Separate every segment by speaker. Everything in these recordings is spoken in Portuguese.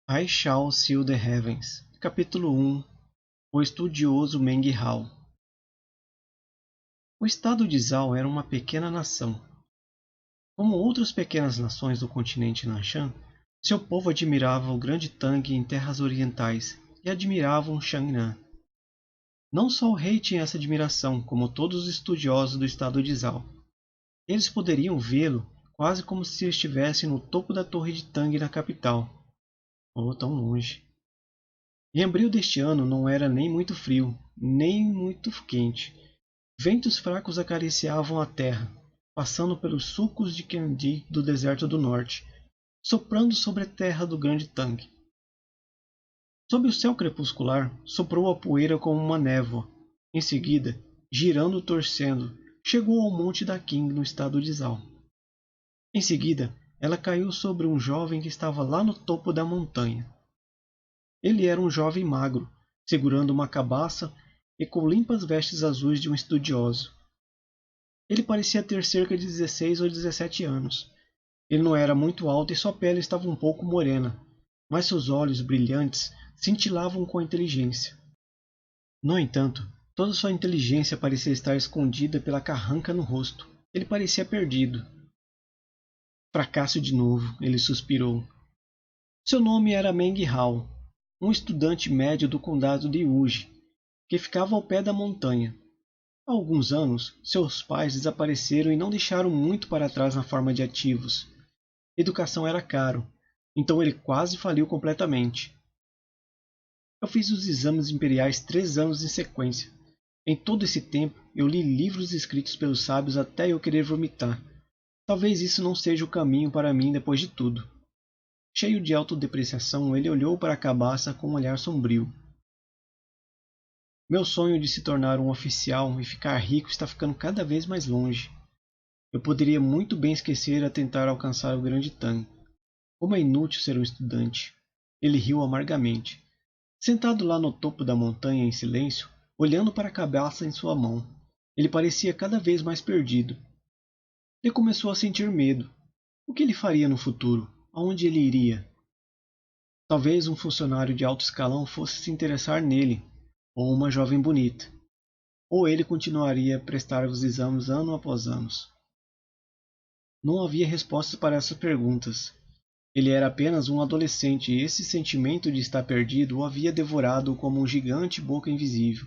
Speaker 1: I Shall Seal the Heavens. Capítulo 1. O estudioso Meng Hao. O estado de Zhao era uma pequena nação. Como outras pequenas nações do continente Nanshan, seu povo admirava o grande Tang em terras orientais e admiravam Shangnan. Não só o rei tinha essa admiração, como todos os estudiosos do estado de Zhao. Eles poderiam vê-lo quase como se estivesse no topo da torre de Tang na capital. Oh, tão longe. Em abril deste ano não era nem muito frio, nem muito quente. Ventos fracos acariciavam a terra, passando pelos sulcos de Quendi do deserto do norte, soprando sobre a terra do grande Tang. Sob o céu crepuscular, soprou a poeira como uma névoa. Em seguida, girando torcendo, chegou ao monte da Qing no estado de Zhao. Em seguida, ela caiu sobre um jovem que estava lá no topo da montanha. Ele era um jovem magro, segurando uma cabaça e com limpas vestes azuis de um estudioso. Ele parecia ter cerca de 16 ou 17 anos. Ele não era muito alto e sua pele estava um pouco morena, mas seus olhos brilhantes cintilavam com inteligência. No entanto, toda sua inteligência parecia estar escondida pela carranca no rosto. Ele parecia perdido. Fracasso de novo, ele suspirou. Seu nome era Meng Hao, um estudante médio do condado de Uji, que ficava ao pé da montanha. Há alguns anos, seus pais desapareceram e não deixaram muito para trás na forma de ativos. Educação era caro, então ele quase faliu completamente. Eu fiz os exames imperiais 3 anos em sequência. Em todo esse tempo, eu li livros escritos pelos sábios até eu querer vomitar. Talvez isso não seja o caminho para mim depois de tudo. Cheio de autodepreciação, ele olhou para a cabaça com um olhar sombrio. Meu sonho de se tornar um oficial e ficar rico está ficando cada vez mais longe. Eu poderia muito bem esquecer a tentar alcançar o grande Tang. Como é inútil ser um estudante. Ele riu amargamente. Sentado lá no topo da montanha em silêncio, olhando para a cabaça em sua mão, ele parecia cada vez mais perdido. Ele começou a sentir medo. O que ele faria no futuro? Aonde ele iria? Talvez um funcionário de alto escalão fosse se interessar nele, ou uma jovem bonita. Ou ele continuaria a prestar os exames ano após ano. Não havia respostas para essas perguntas. Ele era apenas um adolescente e esse sentimento de estar perdido o havia devorado como um gigante boca invisível.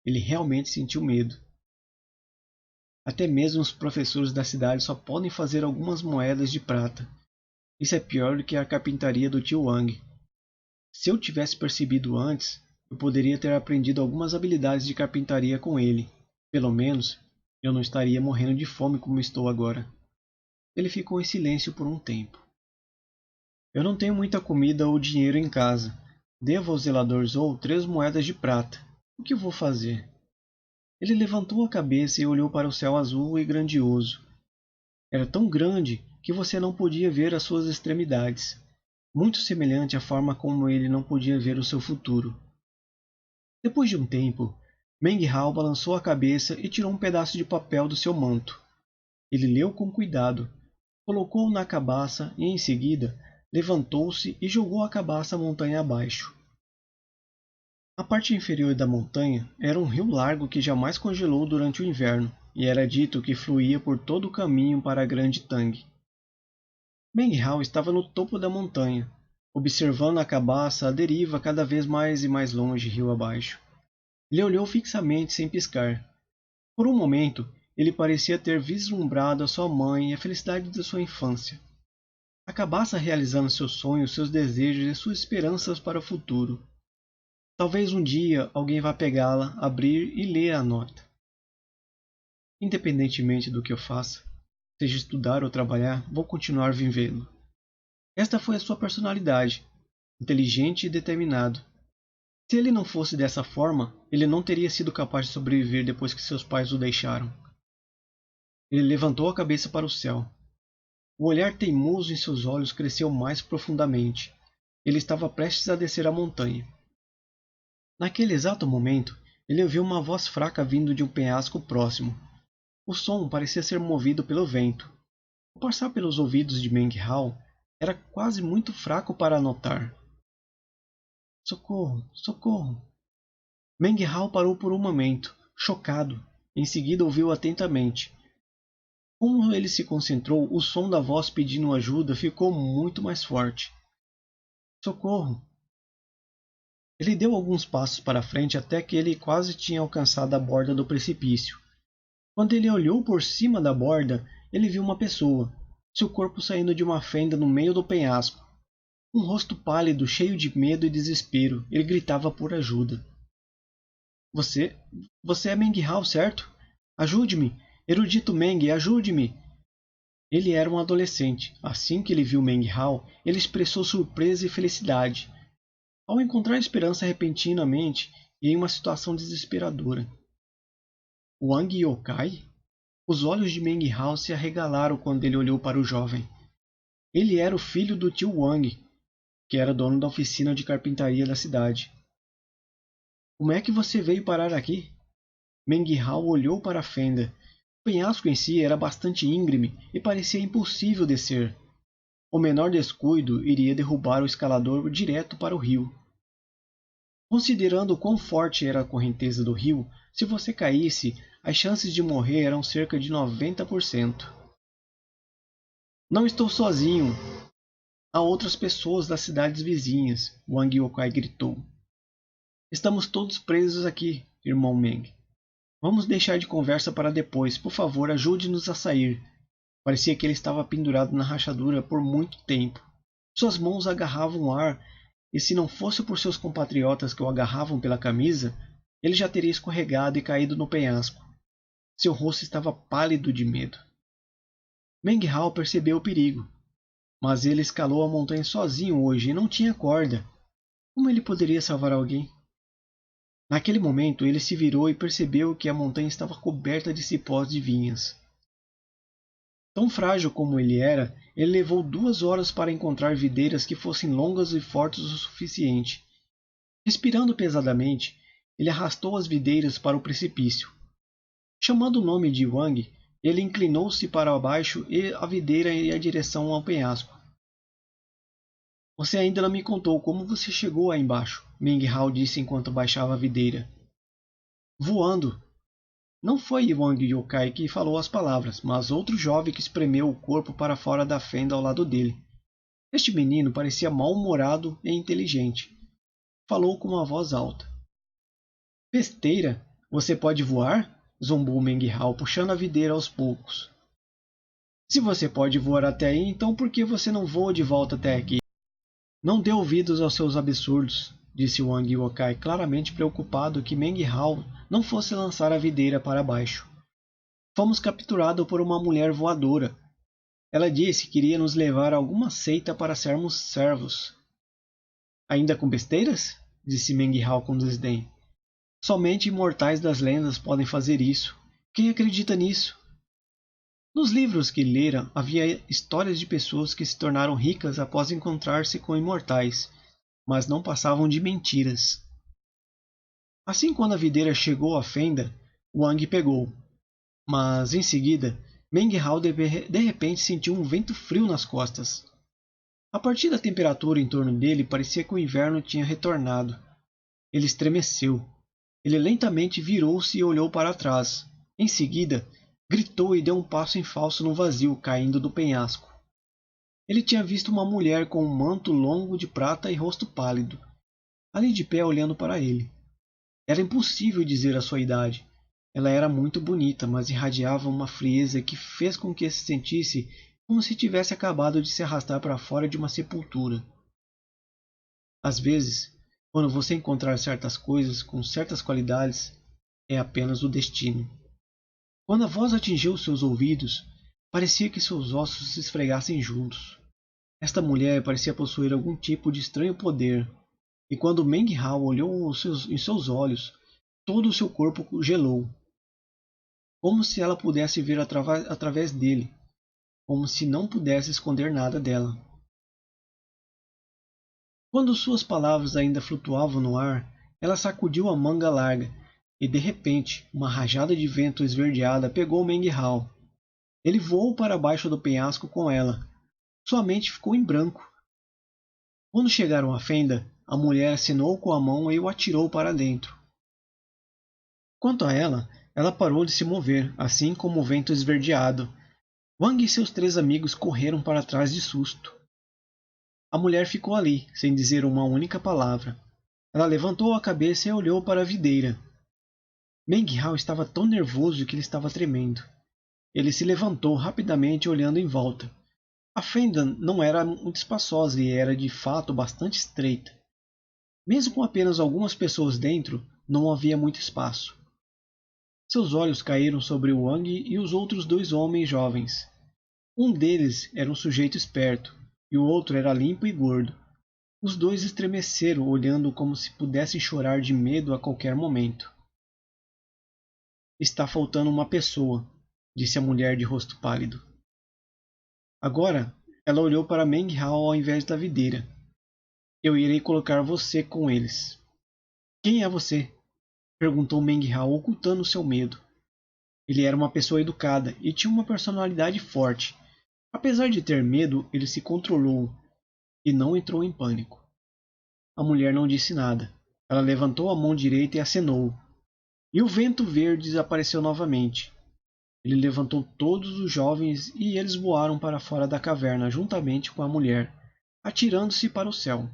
Speaker 1: Ele realmente sentiu medo. Até mesmo os professores da cidade só podem fazer algumas moedas de prata. Isso é pior do que a carpintaria do tio Wang. Se eu tivesse percebido antes, eu poderia ter aprendido algumas habilidades de carpintaria com ele. Pelo menos, eu não estaria morrendo de fome como estou agora. Ele ficou em silêncio por um tempo. Eu não tenho muita comida ou dinheiro em casa. Devo ao zelador Zou 3 moedas de prata. O que vou fazer? Ele levantou a cabeça e olhou para o céu azul e grandioso. Era tão grande que você não podia ver as suas extremidades. Muito semelhante à forma como ele não podia ver o seu futuro. Depois de um tempo, Meng Hao balançou a cabeça e tirou um pedaço de papel do seu manto. Ele leu com cuidado, colocou-o na cabaça e, em seguida, levantou-se e jogou a cabaça montanha abaixo. A parte inferior da montanha era um rio largo que jamais congelou durante o inverno, e era dito que fluía por todo o caminho para a grande Tang. Meng Hao estava no topo da montanha, observando a cabaça à deriva cada vez mais e mais longe rio abaixo. Ele olhou fixamente sem piscar. Por um momento, ele parecia ter vislumbrado a sua mãe e a felicidade da sua infância. A cabaça realizando seus sonhos, seus desejos e suas esperanças para o futuro. Talvez um dia alguém vá pegá-la, abrir e ler a nota. Independentemente do que eu faça, seja estudar ou trabalhar, vou continuar vivendo. Esta foi a sua personalidade, inteligente e determinado. Se ele não fosse dessa forma, ele não teria sido capaz de sobreviver depois que seus pais o deixaram. Ele levantou a cabeça para o céu. O olhar teimoso em seus olhos cresceu mais profundamente. Ele estava prestes a descer a montanha. Naquele exato momento, ele ouviu uma voz fraca vindo de um penhasco próximo. O som parecia ser movido pelo vento. Ao passar pelos ouvidos de Meng Hao, era quase muito fraco para notar. Socorro! Socorro! Meng Hao parou por um momento, chocado. Em seguida ouviu atentamente. Como ele se concentrou, o som da voz pedindo ajuda ficou muito mais forte. Socorro! Ele deu alguns passos para frente até que ele quase tinha alcançado a borda do precipício. Quando ele olhou por cima da borda, ele viu uma pessoa, seu corpo saindo de uma fenda no meio do penhasco. Um rosto pálido, cheio de medo e desespero, ele gritava por ajuda. Você é Meng Hao, certo? Ajude-me! Erudito Meng, ajude-me! Ele era um adolescente. Assim que ele viu Meng Hao, ele expressou surpresa e felicidade, ao encontrar esperança repentinamente e em uma situação desesperadora. Wang Yokai? Os olhos de Meng Hao se arregalaram quando ele olhou para o jovem. Ele era o filho do tio Wang, que era dono da oficina de carpintaria da cidade. Como é que você veio parar aqui? Meng Hao olhou para a fenda. O penhasco em si era bastante íngreme e parecia impossível descer. O menor descuido iria derrubar o escalador direto para o rio. Considerando quão forte era a correnteza do rio, se você caísse, as chances de morrer eram cerca de 90%. Não estou sozinho. Há outras pessoas das cidades vizinhas, Wang Yokai gritou. Estamos todos presos aqui, irmão Meng. Vamos deixar de conversa para depois. Por favor, ajude-nos a sair. Parecia que ele estava pendurado na rachadura por muito tempo. Suas mãos agarravam o ar, e se não fosse por seus compatriotas que o agarravam pela camisa, ele já teria escorregado e caído no penhasco. Seu rosto estava pálido de medo. Meng Hao percebeu o perigo. Mas ele escalou a montanha sozinho hoje e não tinha corda. Como ele poderia salvar alguém? Naquele momento, ele se virou e percebeu que a montanha estava coberta de cipós de vinhas. Tão frágil como ele era, ele levou 2 horas para encontrar videiras que fossem longas e fortes o suficiente. Respirando pesadamente, ele arrastou as videiras para o precipício. Chamando o nome de Wang, ele inclinou-se para baixo e a videira ia em direção ao penhasco. Você ainda não me contou como você chegou aí embaixo, Meng Hao disse enquanto baixava a videira. Voando. Não foi Wang Yokai que falou as palavras, mas outro jovem que espremeu o corpo para fora da fenda ao lado dele. Este menino parecia mal-humorado e inteligente. Falou com uma voz alta. Besteira! Você pode voar? Zombou Meng Hao, puxando a videira aos poucos. Se você pode voar até aí, então por que você não voa de volta até aqui? Não dê ouvidos aos seus absurdos, disse Wang Yokai, claramente preocupado que Meng Hao não fosse lançar a videira para baixo. Fomos capturados por uma mulher voadora. Ela disse que iria nos levar a alguma seita para sermos servos. Ainda com besteiras? Disse Meng Hao com desdém. Somente imortais das lendas podem fazer isso. Quem acredita nisso? Nos livros que lera havia histórias de pessoas que se tornaram ricas após encontrar-se com imortais, mas não passavam de mentiras. Assim, quando a videira chegou à fenda, Wang pegou. Mas, em seguida, Meng Hao de repente sentiu um vento frio nas costas. A partir da temperatura em torno dele, parecia que o inverno tinha retornado. Ele estremeceu. Ele lentamente virou-se e olhou para trás. Em seguida, gritou e deu um passo em falso no vazio, caindo do penhasco. Ele tinha visto uma mulher com um manto longo de prata e rosto pálido, ali de pé olhando para ele. Era impossível dizer a sua idade. Ela era muito bonita, mas irradiava uma frieza que fez com que se sentisse como se tivesse acabado de se arrastar para fora de uma sepultura. Às vezes, quando você encontrar certas coisas com certas qualidades, é apenas o destino. Quando a voz atingiu seus ouvidos, parecia que seus ossos se esfregassem juntos. Esta mulher parecia possuir algum tipo de estranho poder, e quando Meng Hao olhou em seus olhos, todo o seu corpo gelou, como se ela pudesse ver através dele, como se não pudesse esconder nada dela. Quando suas palavras ainda flutuavam no ar, ela sacudiu a manga larga, e de repente, uma rajada de vento esverdeada pegou Meng Hao. Ele voou para baixo do penhasco com ela. Sua mente ficou em branco. Quando chegaram à fenda, a mulher acenou com a mão e o atirou para dentro. Quanto a ela parou de se mover, assim como o vento esverdeado. Wang e seus 3 amigos correram para trás de susto. A mulher ficou ali, sem dizer uma única palavra. Ela levantou a cabeça e olhou para a videira. Meng Hao estava tão nervoso que ele estava tremendo. Ele se levantou rapidamente olhando em volta. A fenda não era muito espaçosa e era de fato bastante estreita. Mesmo com apenas algumas pessoas dentro, não havia muito espaço. Seus olhos caíram sobre Wang e os outros 2 homens jovens. Um deles era um sujeito esperto, e o outro era limpo e gordo. Os 2 estremeceram, olhando como se pudessem chorar de medo a qualquer momento. Está faltando uma pessoa, disse a mulher de rosto pálido. Agora, ela olhou para Meng Hao ao invés da videira. Eu irei colocar você com eles. Quem é você? Perguntou Meng Hao, ocultando seu medo. Ele era uma pessoa educada e tinha uma personalidade forte. Apesar de ter medo, ele se controlou e não entrou em pânico. A mulher não disse nada. Ela levantou a mão direita e acenou. E o vento verde desapareceu novamente. Ele levantou todos os jovens e eles voaram para fora da caverna juntamente com a mulher, atirando-se para o céu.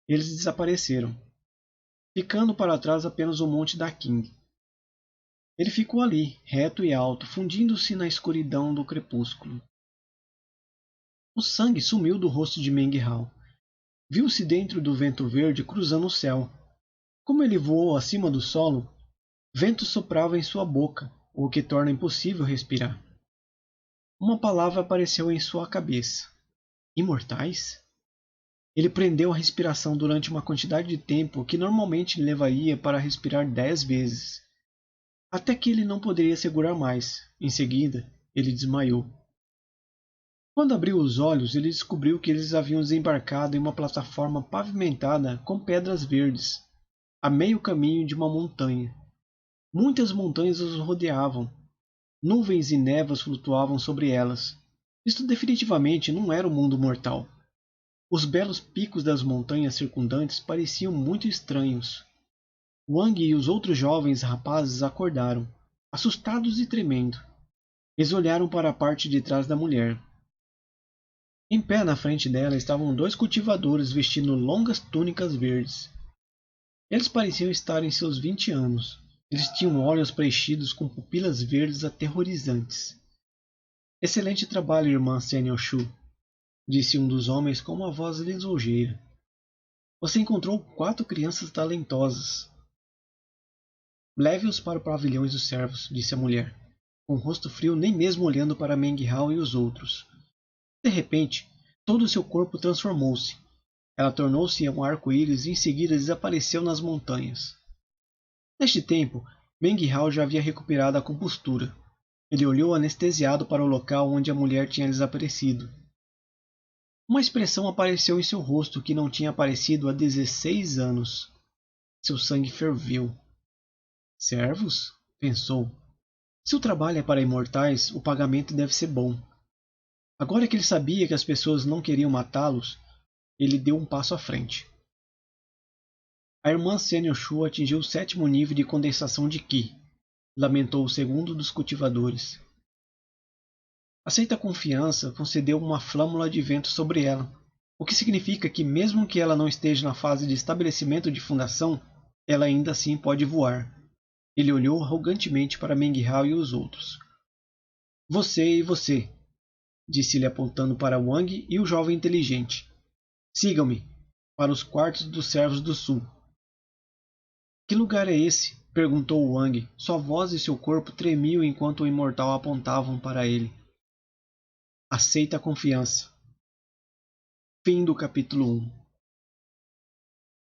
Speaker 1: Eles desapareceram, ficando para trás apenas o monte da Qing. Ele ficou ali, reto e alto, fundindo-se na escuridão do crepúsculo. O sangue sumiu do rosto de Meng Hao. Viu-se dentro do vento verde cruzando o céu. Como ele voou acima do solo, vento soprava em sua boca, o que torna impossível respirar. Uma palavra apareceu em sua cabeça. Imortais? Ele prendeu a respiração durante uma quantidade de tempo que normalmente levaria para respirar 10 vezes. Até que ele não poderia segurar mais. Em seguida, ele desmaiou. Quando abriu os olhos, ele descobriu que eles haviam desembarcado em uma plataforma pavimentada com pedras verdes, a meio caminho de uma montanha. Muitas montanhas os rodeavam. Nuvens e névoas flutuavam sobre elas. Isto definitivamente não era o mundo mortal. Os belos picos das montanhas circundantes pareciam muito estranhos. Wang e os outros jovens rapazes acordaram, assustados e tremendo. Eles olharam para a parte de trás da mulher. Em pé na frente dela estavam 2 cultivadores vestindo longas túnicas verdes. Eles pareciam estar em seus 20 anos. Eles tinham olhos preenchidos com pupilas verdes aterrorizantes. Excelente trabalho, irmã Senhoshu, disse um dos homens com uma voz lisonjeira. Você encontrou 4 crianças talentosas. Leve-os para o pavilhão dos servos, disse a mulher, com o rosto frio nem mesmo olhando para Meng Hao e os outros. De repente, todo o seu corpo transformou-se. Ela tornou-se um arco-íris e em seguida desapareceu nas montanhas. Neste tempo, Meng Hao já havia recuperado a compostura. Ele olhou anestesiado para o local onde a mulher tinha desaparecido. Uma expressão apareceu em seu rosto que não tinha aparecido há 16 anos. Seu sangue ferveu. Servos? Pensou. Se o trabalho é para imortais, o pagamento deve ser bom. Agora que ele sabia que as pessoas não queriam matá-los, ele deu um passo à frente. A irmã Senhoshu atingiu o 7º nível de condensação de Qi, lamentou o segundo dos cultivadores. Aceita confiança concedeu uma flâmula de vento sobre ela, o que significa que mesmo que ela não esteja na fase de estabelecimento de fundação, ela ainda assim pode voar. Ele olhou arrogantemente para Meng Hao e os outros. Você e você, disse-lhe apontando para Wang e o jovem inteligente. Sigam-me para os quartos dos servos do sul. Que lugar é esse? Perguntou Wang. Sua voz e seu corpo tremiam enquanto o imortal apontavam para ele. Aceita a confiança. Fim do capítulo 1.